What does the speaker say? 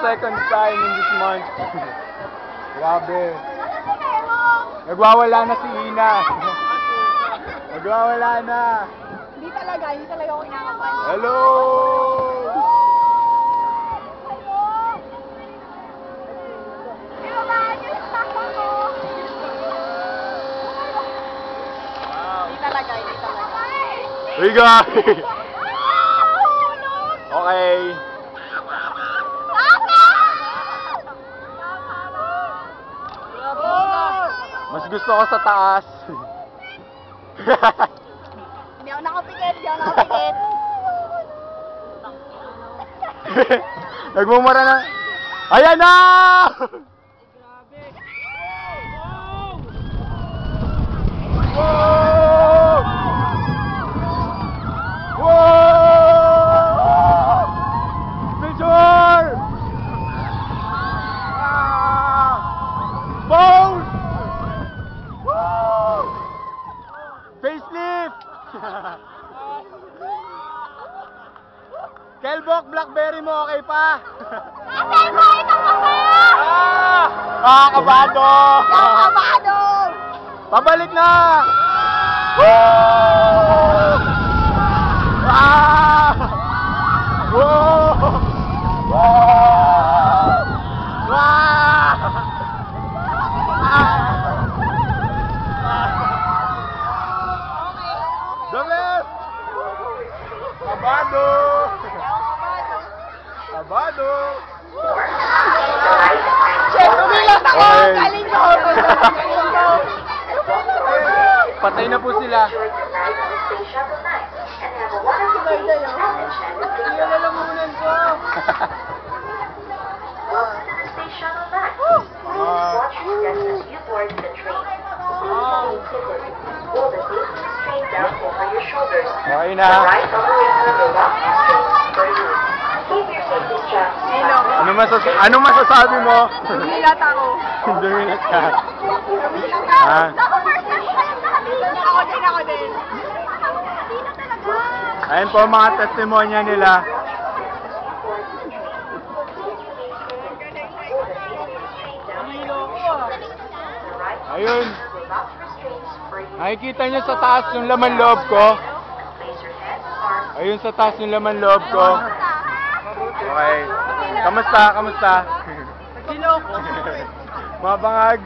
second time in this month. Grabe. Nagwawala na si Ina. Nagwawala na. Hindi talaga ako inakapan. Hello! Ibabaan niyo sa papa ko. Hindi talaga. Hey guys! Okay. Mas gusto ko sa taas. Hindi ako nakapikit. Nagmumura na. Ayan na! Wow! Wow! Picture! Pose! Woo! Facelift! Kelbok, Blackberry mo, okay pa? Kasi ko ito Kabado! Kabado! Pabalik na! Woo! Woo! The best! Kabado! Kabado! Check, umilas ako! Okay. Galing ko! Patay na po sila. Ilalamunan ko! Okay na. Ano masasabi mo? Umilat ako. Dumilat ka. Ako din. Ayun po mga testimonya nila. Ayun. Nakikita niyo sa taas yung laman loob ko. Ayun sa taas yung laman loob ko. Okay. Kamusta? Sino ko? Mabangag.